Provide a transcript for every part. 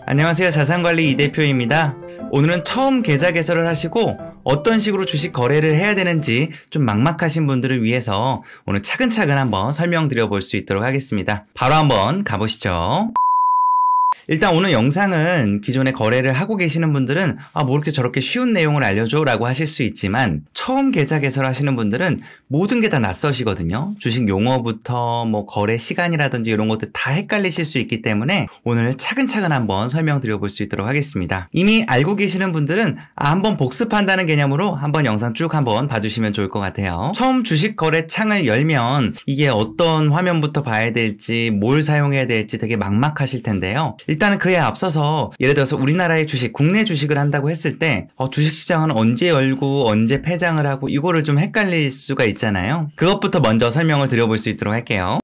안녕하세요. 자산관리 이대표입니다. 오늘은 처음 계좌 개설을 하시고 어떤 식으로 주식 거래를 해야 되는지 좀 막막하신 분들을 위해서 오늘 차근차근 한번 설명드려 볼 수 있도록 하겠습니다. 바로 한번 가보시죠. 일단 오늘 영상은 기존에 거래를 하고 계시는 분들은 뭐 이렇게 저렇게 쉬운 내용을 알려줘 라고 하실 수 있지만 처음 계좌 개설하시는 분들은 모든 게 다 낯서시거든요. 주식 용어부터 거래 시간이라든지 이런 것들 다 헷갈리실 수 있기 때문에 오늘 차근차근 한번 설명드려 볼 수 있도록 하겠습니다. 이미 알고 계시는 분들은 한번 복습한다는 개념으로 한번 영상 쭉 한번 봐주시면 좋을 것 같아요. 처음 주식 거래 창을 열면 이게 어떤 화면부터 봐야 될지 뭘 사용해야 될지 되게 막막하실 텐데요. 일단은 그에 앞서서 예를 들어서 우리나라의 주식, 국내 주식을 한다고 했을 때 주식시장은 언제 열고 언제 폐장을 하고 이거를 좀 헷갈릴 수가 있잖아요. 그것부터 먼저 설명을 드려볼 수 있도록 할게요.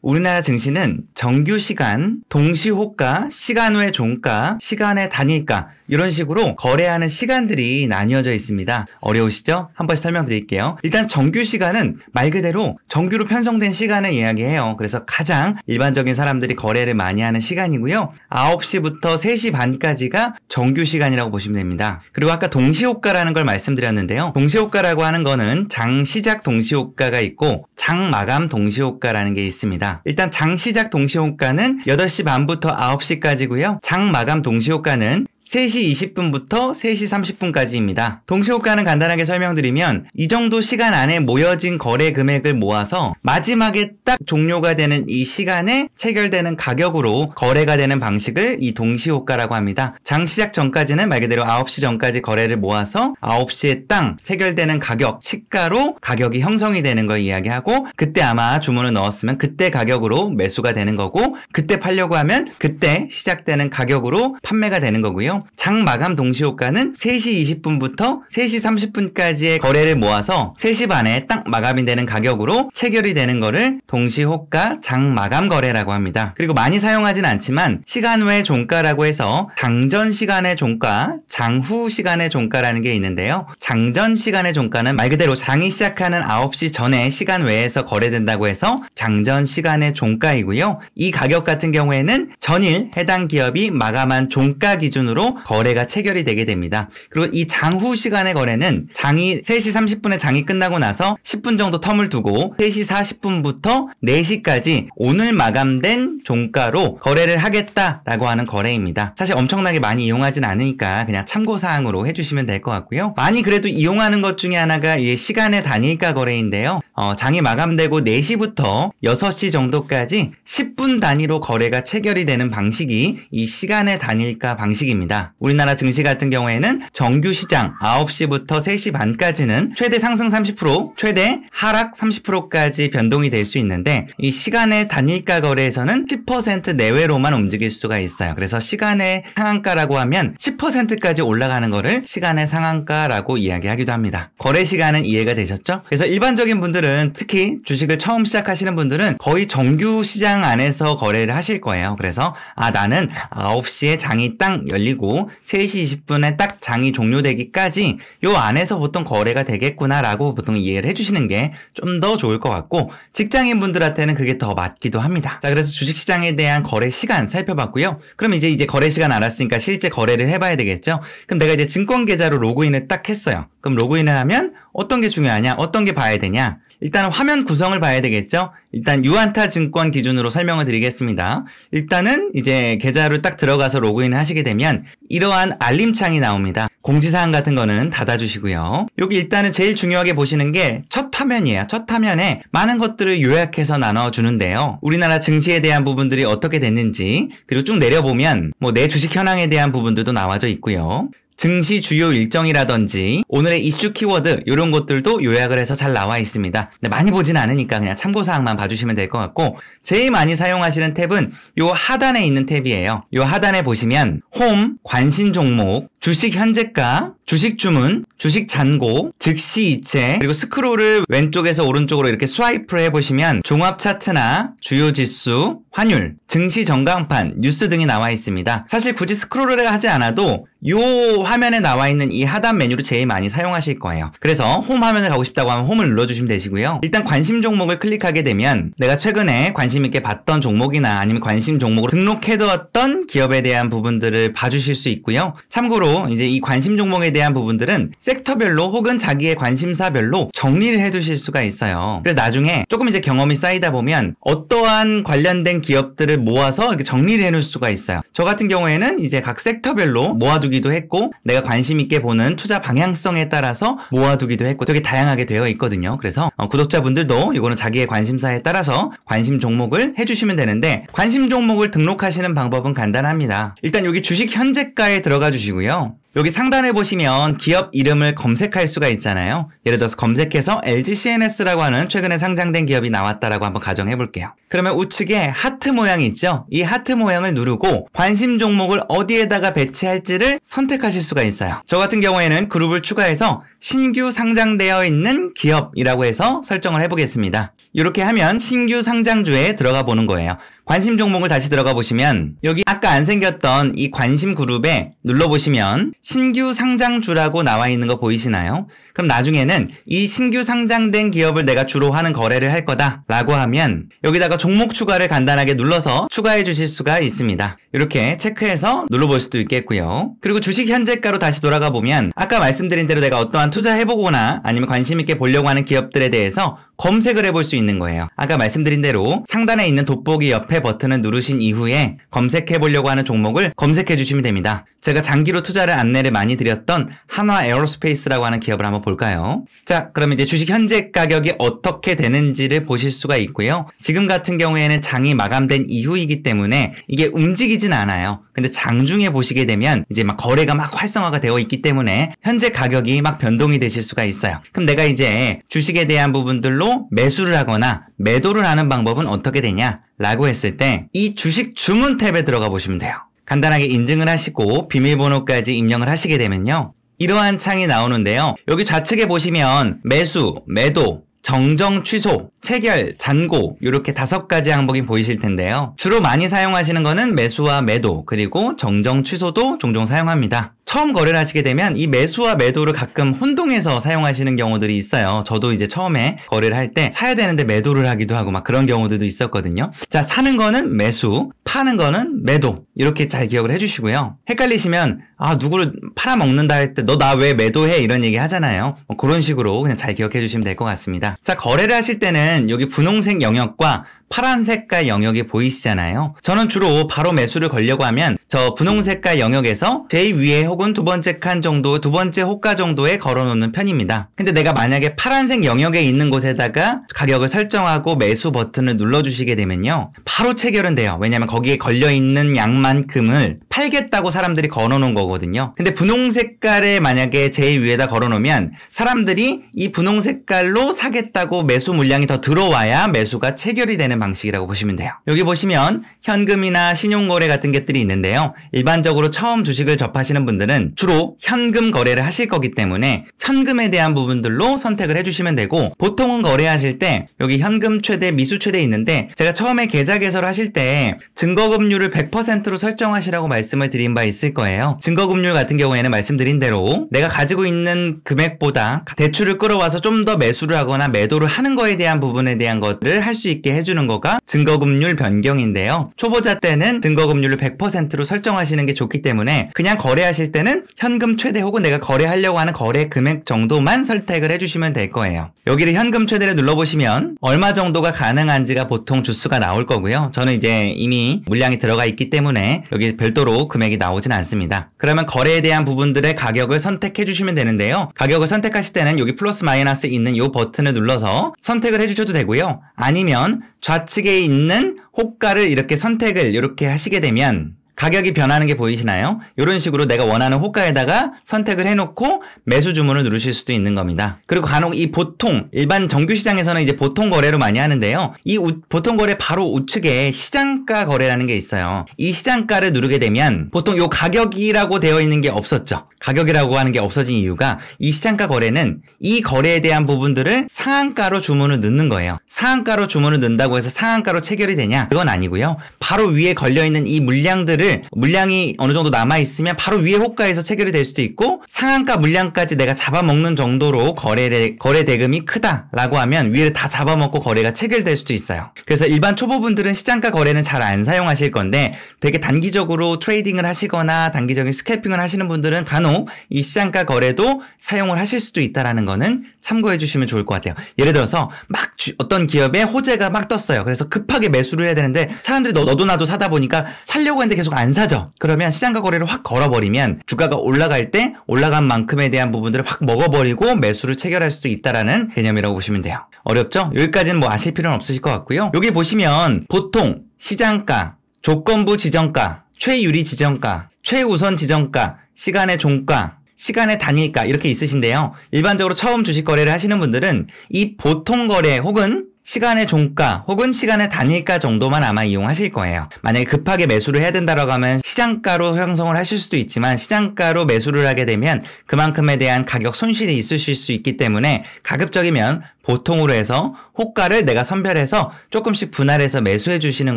우리나라 증시는 정규시간, 동시호가, 시간외 종가, 시간의 단일가 이런 식으로 거래하는 시간들이 나뉘어져 있습니다. 어려우시죠? 한 번씩 설명드릴게요. 일단 정규시간은 말 그대로 정규로 편성된 시간을 이야기해요. 그래서 가장 일반적인 사람들이 거래를 많이 하는 시간이고요. 9시부터 3시 반까지가 정규시간이라고 보시면 됩니다. 그리고 아까 동시호가라는 걸 말씀드렸는데요. 동시호가라고 하는 거는 장 시작 동시호가가 있고 장 마감 동시호가라는 게 있습니다. 일단 장 시작 동시호가는 8시 반부터 9시까지고요. 장 마감 동시호가는 3시 20분부터 3시 30분까지입니다. 동시호가는 간단하게 설명드리면 이 정도 시간 안에 모여진 거래 금액을 모아서 마지막에 딱 종료가 되는 이 시간에 체결되는 가격으로 거래가 되는 방식을 이 동시호가라고 합니다. 장 시작 전까지는 말 그대로 9시 전까지 거래를 모아서 9시에 땅 체결되는 가격, 시가로 가격이 형성이 되는 걸 이야기하고 그때 아마 주문을 넣었으면 그때 가격으로 매수가 되는 거고 그때 팔려고 하면 그때 시작되는 가격으로 판매가 되는 거고요. 장 마감 동시호가는 3시 20분부터 3시 30분까지의 거래를 모아서 3시 반에 딱 마감이 되는 가격으로 체결이 되는 거를 동시호가 장 마감 거래라고 합니다. 그리고 많이 사용하진 않지만 시간 외 종가라고 해서 장전 시간의 종가, 장후 시간의 종가라는 게 있는데요. 장전 시간의 종가는 말 그대로 장이 시작하는 9시 전에 시간 외에서 거래된다고 해서 장전 시간의 종가이고요. 이 가격 같은 경우에는 전일 해당 기업이 마감한 종가 기준으로 거래가 체결이 되게 됩니다. 그리고 이 장후 시간의 거래는 장이 3시 30분에 장이 끝나고 나서 10분 정도 텀을 두고 3시 40분부터 4시까지 오늘 마감된 종가로 거래를 하겠다라고 하는 거래입니다. 사실 엄청나게 많이 이용하진 않으니까 그냥 참고사항으로 해주시면 될 것 같고요. 많이 그래도 이용하는 것 중에 하나가 이 시간의 단일가 거래인데요. 장이 마감되고 4시부터 6시 정도까지 10분 단위로 거래가 체결이 되는 방식이 이 시간의 단일가 방식입니다. 우리나라 증시 같은 경우에는 정규 시장 9시부터 3시 반까지는 최대 상승 30%, 최대 하락 30%까지 변동이 될 수 있는데 이 시간의 단일가 거래에서는 10% 내외로만 움직일 수가 있어요. 그래서 시간의 상한가라고 하면 10%까지 올라가는 거를 시간의 상한가라고 이야기하기도 합니다. 거래 시간은 이해가 되셨죠? 그래서 일반적인 분들은 특히 주식을 처음 시작하시는 분들은 거의 정규 시장 안에서 거래를 하실 거예요. 그래서 나는 9시에 장이 딱 열리고 3시 20분에 딱 장이 종료되기까지 요 안에서 보통 거래가 되겠구나라고 보통 이해를 해주시는 게 좀 더 좋을 것 같고 직장인 분들한테는 그게 더 맞기도 합니다. 자, 그래서 주식시장에 대한 거래 시간 살펴봤고요. 그럼 이제 거래 시간 알았으니까 실제 거래를 해봐야 되겠죠? 그럼 내가 이제 증권 계좌로 로그인을 딱 했어요. 그럼 로그인을 하면 어떤 게 중요하냐? 어떤 게 봐야 되냐? 일단은 화면 구성을 봐야 되겠죠? 일단 유안타 증권 기준으로 설명을 드리겠습니다. 일단은 이제 계좌를 딱 들어가서 로그인을 하시게 되면 이러한 알림창이 나옵니다. 공지사항 같은 거는 닫아주시고요. 여기 일단은 제일 중요하게 보시는 게 첫 화면이에요. 첫 화면에 많은 것들을 요약해서 나눠주는데요. 우리나라 증시에 대한 부분들이 어떻게 됐는지 그리고 쭉 내려보면 내 주식 현황에 대한 부분들도 나와져 있고요. 증시 주요 일정이라든지 오늘의 이슈 키워드 이런 것들도 요약을 해서 잘 나와 있습니다. 근데 많이 보진 않으니까 그냥 참고사항만 봐주시면 될 것 같고 제일 많이 사용하시는 탭은 요 하단에 있는 탭이에요. 요 하단에 보시면 홈, 관심 종목, 주식 현재가, 주식 주문, 주식 잔고, 즉시 이체, 그리고 스크롤을 왼쪽에서 오른쪽으로 이렇게 스와이프를 해보시면 종합 차트나 주요 지수, 환율, 증시 전광판, 뉴스 등이 나와 있습니다. 사실 굳이 스크롤을 하지 않아도 요 화면에 나와 있는 이 하단 메뉴를 제일 많이 사용하실 거예요. 그래서 홈 화면을 가고 싶다고 하면 홈을 눌러주시면 되시고요. 일단 관심 종목을 클릭하게 되면 내가 최근에 관심 있게 봤던 종목이나 아니면 관심 종목으로 등록해두었던 기업에 대한 부분들을 봐주실 수 있고요. 참고로 이제 이 관심 종목에 대한 부분들은 섹터별로 혹은 자기의 관심사별로 정리를 해두실 수가 있어요. 그래서 나중에 조금 이제 경험이 쌓이다 보면 어떠한 관련된 기업들을 모아서 이렇게 정리를 해놓을 수가 있어요. 저 같은 경우에는 이제 각 섹터별로 모아두기도 했고 내가 관심 있게 보는 투자 방향성에 따라서 모아두기도 했고 되게 다양하게 되어 있거든요. 그래서 구독자분들도 이거는 자기의 관심사에 따라서 관심 종목을 해주시면 되는데 관심 종목을 등록하시는 방법은 간단합니다. 일단 여기 주식 현재가에 들어가 주시고요. 여기 상단에 보시면 기업 이름을 검색할 수가 있잖아요. 예를 들어서 검색해서 LGCNS라고 하는 최근에 상장된 기업이 나왔다라고 한번 가정해 볼게요. 그러면 우측에 하트 모양이 있죠? 이 하트 모양을 누르고 관심 종목을 어디에다가 배치할지를 선택하실 수가 있어요. 저 같은 경우에는 그룹을 추가해서 신규 상장되어 있는 기업이라고 해서 설정을 해보겠습니다. 이렇게 하면 신규 상장주에 들어가 보는 거예요. 관심 종목을 다시 들어가 보시면 여기 아까 안 생겼던 이 관심 그룹에 눌러보시면 신규 상장주라고 나와 있는 거 보이시나요? 그럼 나중에는 이 신규 상장된 기업을 내가 주로 하는 거래를 할 거다 라고 하면 여기다가 종목 추가를 간단하게 눌러서 추가해 주실 수가 있습니다. 이렇게 체크해서 눌러볼 수도 있겠고요. 그리고 주식 현재가로 다시 돌아가 보면 아까 말씀드린 대로 내가 어떠한 투자해보거나 아니면 관심 있게 보려고 하는 기업들에 대해서 검색을 해볼 수 있는 거예요. 아까 말씀드린 대로 상단에 있는 돋보기 옆에 버튼을 누르신 이후에 검색해 보려고 하는 종목을 검색해 주시면 됩니다. 제가 장기로 투자를 안내를 많이 드렸던 한화 에어로스페이스라고 하는 기업을 한번 볼까요? 자, 그럼 이제 주식 현재 가격이 어떻게 되는지를 보실 수가 있고요. 지금 같은 경우에는 장이 마감된 이후이기 때문에 이게 움직이진 않아요. 근데 장중에 보시게 되면 이제 막 거래가 막 활성화가 되어 있기 때문에 현재 가격이 막 변동이 되실 수가 있어요. 그럼 내가 이제 주식에 대한 부분들로 매수를 하거나 매도를 하는 방법은 어떻게 되냐? 라고 했을 때 이 주식 주문 탭에 들어가 보시면 돼요. 간단하게 인증을 하시고 비밀번호까지 입력을 하시게 되면요. 이러한 창이 나오는데요. 여기 좌측에 보시면 매수, 매도, 정정 취소, 체결, 잔고 이렇게 5가지 항목이 보이실 텐데요. 주로 많이 사용하시는 거는 매수와 매도 그리고 정정 취소도 종종 사용합니다. 처음 거래를 하시게 되면 이 매수와 매도를 가끔 혼동해서 사용하시는 경우들이 있어요. 저도 이제 처음에 거래를 할 때 사야 되는데 매도를 하기도 하고 막 그런 경우들도 있었거든요. 자, 사는 거는 매수, 파는 거는 매도 이렇게 잘 기억을 해주시고요. 헷갈리시면 누구를 팔아먹는다 할 때 너 나 왜 매도해 이런 얘기 하잖아요. 그런 식으로 그냥 잘 기억해 주시면 될 것 같습니다. 자, 거래를 하실 때는 여기 분홍색 영역과 파란 색깔 영역이 보이시잖아요. 저는 주로 바로 매수를 걸려고 하면 저 분홍 색깔 영역에서 제일 위에 혹은 두 번째 칸 정도, 두 번째 호가 정도에 걸어놓는 편입니다. 근데 내가 만약에 파란색 영역에 있는 곳에다가 가격을 설정하고 매수 버튼을 눌러주시게 되면요. 바로 체결은 돼요. 왜냐면 거기에 걸려있는 양만큼을 팔겠다고 사람들이 걸어놓은 거거든요. 근데 분홍 색깔에 만약에 제일 위에다 걸어놓으면 사람들이 이 분홍 색깔로 사겠다고 매수 물량이 더 들어와야 매수가 체결이 되는 방식이라고 보시면 돼요. 여기 보시면 현금이나 신용거래 같은 것들이 있는데요. 일반적으로 처음 주식을 접하시는 분들은 주로 현금 거래를 하실 거기 때문에 현금에 대한 부분들로 선택을 해주시면 되고 보통은 거래하실 때 여기 현금 최대, 미수 최대 있는데 제가 처음에 계좌 개설을 하실 때 증거금융을 100%로 설정하시라고 말씀을 드린 바 있을 거예요. 증거금융 같은 경우에는 말씀드린 대로 내가 가지고 있는 금액보다 대출을 끌어와서 좀 더 매수를 하거나 매도를 하는 거에 대한 부분에 대한 것들을 할 수 있게 해주는 거가 증거금융 변경인데요. 초보자 때는 증거금융을 100%로 설정하시는 게 좋기 때문에 그냥 거래하실 때는 현금 최대 혹은 내가 거래하려고 하는 거래 금액 정도만 선택을 해주시면 될 거예요. 여기를 현금 최대를 눌러보시면 얼마 정도가 가능한지가 보통 주수가 나올 거고요. 저는 이제 이미 물량이 들어가 있기 때문에 여기 별도로 금액이 나오진 않습니다. 그러면 거래에 대한 부분들의 가격을 선택해 주시면 되는데요. 가격을 선택하실 때는 여기 플러스 마이너스 있는 이 버튼을 눌러서 선택을 해주셔도 되고요. 아니면 좌측에 있는 호가를 이렇게 선택을 이렇게 하시게 되면 가격이 변하는 게 보이시나요? 이런 식으로 내가 원하는 호가에다가 선택을 해놓고 매수 주문을 누르실 수도 있는 겁니다. 그리고 간혹 이 보통 일반 정규 시장에서는 이제 보통 거래로 많이 하는데요. 이 보통 거래 바로 우측에 시장가 거래라는 게 있어요. 이 시장가를 누르게 되면 보통 요 가격이라고 되어 있는 게 없었죠. 가격이라고 하는 게 없어진 이유가 이 시장가 거래는 이 거래에 대한 부분들을 상한가로 주문을 넣는 거예요. 상한가로 주문을 넣는다고 해서 상한가로 체결이 되냐? 그건 아니고요. 바로 위에 걸려있는 이 물량이 어느 정도 남아있으면 바로 위에 호가에서 체결이 될 수도 있고 상한가 물량까지 내가 잡아먹는 정도로 거래 대금이 크다라고 하면 위를 다 잡아먹고 거래가 체결될 수도 있어요. 그래서 일반 초보분들은 시장가 거래는 잘 안 사용하실 건데 되게 단기적으로 트레이딩을 하시거나 단기적인 스캘핑을 하시는 분들은 간혹 이 시장가 거래도 사용을 하실 수도 있다라는 거는 참고해 주시면 좋을 것 같아요. 예를 들어서 막 어떤 기업에 호재가 막 떴어요. 그래서 급하게 매수를 해야 되는데 사람들이 너도 나도 사다 보니까 사려고 했는데 계속 안 사죠. 그러면 시장가 거래를 확 걸어버리면 주가가 올라갈 때 올라간 만큼에 대한 부분들을 확 먹어버리고 매수를 체결할 수도 있다라는 개념이라고 보시면 돼요. 어렵죠? 여기까지는 뭐 아실 필요는 없으실 것 같고요. 여기 보시면 보통 시장가, 조건부 지정가, 최유리 지정가, 최우선 지정가, 시간의 종가, 시간의 단일가 이렇게 있으신데요. 일반적으로 처음 주식 거래를 하시는 분들은 이 보통 거래 혹은 시간의 종가 혹은 시간의 단일가 정도만 아마 이용하실 거예요. 만약에 급하게 매수를 해야 된다고 하면 시장가로 형성을 하실 수도 있지만 시장가로 매수를 하게 되면 그만큼에 대한 가격 손실이 있으실 수 있기 때문에 가급적이면 보통으로 해서 호가를 내가 선별해서 조금씩 분할해서 매수해 주시는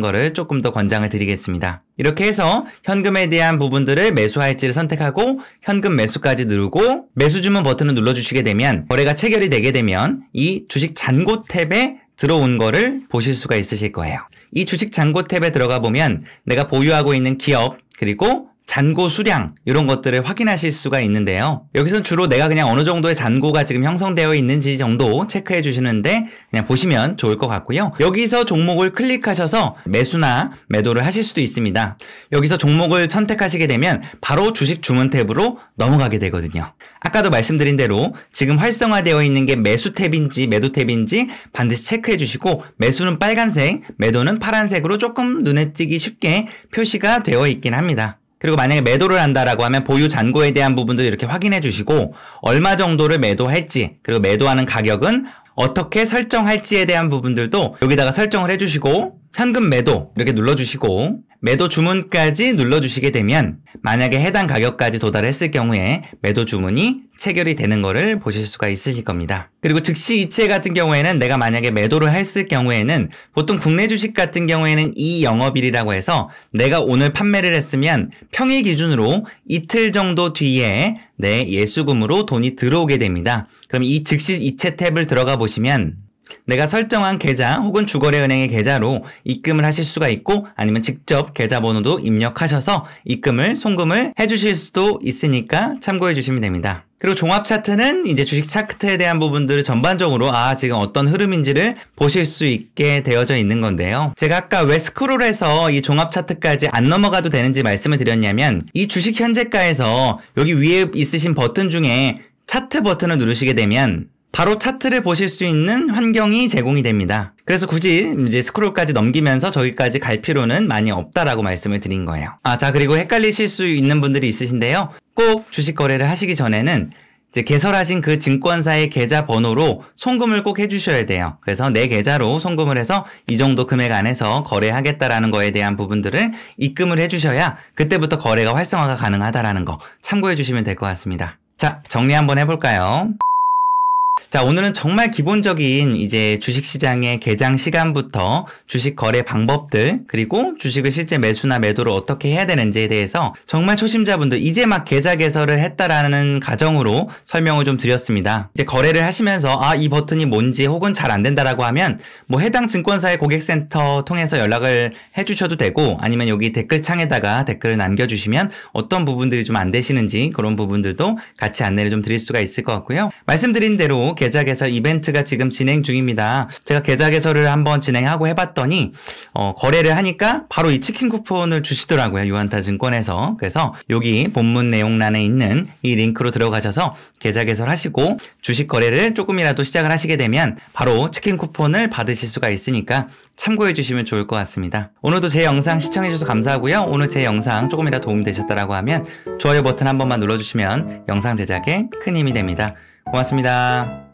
거를 조금 더 권장을 드리겠습니다. 이렇게 해서 현금에 대한 부분들을 매수할지를 선택하고 현금 매수까지 누르고 매수 주문 버튼을 눌러주시게 되면 거래가 체결이 되게 되면 이 주식 잔고 탭에 들어온 거를 보실 수가 있으실 거예요. 이 주식 잔고 탭에 들어가 보면 내가 보유하고 있는 기업 그리고 잔고 수량 이런 것들을 확인하실 수가 있는데요. 여기서는 주로 내가 그냥 어느 정도의 잔고가 지금 형성되어 있는지 정도 체크해 주시는데 그냥 보시면 좋을 것 같고요. 여기서 종목을 클릭하셔서 매수나 매도를 하실 수도 있습니다. 여기서 종목을 선택하시게 되면 바로 주식 주문 탭으로 넘어가게 되거든요. 아까도 말씀드린 대로 지금 활성화되어 있는 게 매수 탭인지 매도 탭인지 반드시 체크해 주시고 매수는 빨간색, 매도는 파란색으로 조금 눈에 띄기 쉽게 표시가 되어 있긴 합니다. 그리고 만약에 매도를 한다라고 하면 보유 잔고에 대한 부분들을 이렇게 확인해 주시고 얼마 정도를 매도할지 그리고 매도하는 가격은 어떻게 설정할지에 대한 부분들도 여기다가 설정을 해주시고 현금 매도 이렇게 눌러주시고 매도 주문까지 눌러주시게 되면 만약에 해당 가격까지 도달했을 경우에 매도 주문이 체결이 되는 거를 보실 수가 있으실 겁니다. 그리고 즉시 이체 같은 경우에는 내가 만약에 매도를 했을 경우에는 보통 국내 주식 같은 경우에는 이 영업일이라고 해서 내가 오늘 판매를 했으면 평일 기준으로 이틀 정도 뒤에 내 예수금으로 돈이 들어오게 됩니다. 그럼 이 즉시 이체 탭을 들어가 보시면 내가 설정한 계좌 혹은 주거래은행의 계좌로 입금을 하실 수가 있고 아니면 직접 계좌번호도 입력하셔서 입금을 송금을 해주실 수도 있으니까 참고해 주시면 됩니다. 그리고 종합 차트는 이제 주식 차트에 대한 부분들을 전반적으로 지금 어떤 흐름인지를 보실 수 있게 되어져 있는 건데요. 제가 아까 왜 스크롤해서 이 종합 차트까지 안 넘어가도 되는지 말씀을 드렸냐면 이 주식 현재가에서 여기 위에 있으신 버튼 중에 차트 버튼을 누르시게 되면 바로 차트를 보실 수 있는 환경이 제공이 됩니다. 그래서 굳이 이제 스크롤까지 넘기면서 저기까지 갈 필요는 많이 없다라고 말씀을 드린 거예요. 자, 그리고 헷갈리실 수 있는 분들이 있으신데요. 꼭 주식 거래를 하시기 전에는 이제 개설하신 그 증권사의 계좌 번호로 송금을 꼭 해주셔야 돼요. 그래서 내 계좌로 송금을 해서 이 정도 금액 안에서 거래하겠다라는 거에 대한 부분들을 입금을 해주셔야 그때부터 거래가 활성화가 가능하다라는 거 참고해 주시면 될 것 같습니다. 자, 정리 한번 해볼까요? 자, 오늘은 정말 기본적인 이제 주식시장의 개장 시간부터 주식 거래 방법들 그리고 주식을 실제 매수나 매도를 어떻게 해야 되는지에 대해서 정말 초심자분들 이제 막 계좌 개설을 했다라는 가정으로 설명을 좀 드렸습니다. 이제 거래를 하시면서 이 버튼이 뭔지 혹은 잘 안 된다라고 하면 뭐 해당 증권사의 고객센터 통해서 연락을 해주셔도 되고 아니면 여기 댓글창에다가 댓글을 남겨주시면 어떤 부분들이 좀 안 되시는지 그런 부분들도 같이 안내를 좀 드릴 수가 있을 것 같고요. 말씀드린 대로 그리고 계좌 개설 이벤트가 지금 진행 중입니다. 제가 계좌 개설을 한번 진행하고 해봤더니 거래를 하니까 바로 이 치킨 쿠폰을 주시더라고요. 유한타증권에서. 그래서 여기 본문 내용란에 있는 이 링크로 들어가셔서 계좌 개설하시고 주식 거래를 조금이라도 시작을 하시게 되면 바로 치킨 쿠폰을 받으실 수가 있으니까 참고해 주시면 좋을 것 같습니다. 오늘도 제 영상 시청해 주셔서 감사하고요. 오늘 제 영상 조금이라도 도움이 되셨다라고 하면 좋아요 버튼 한 번만 눌러주시면 영상 제작에 큰 힘이 됩니다. 고맙습니다.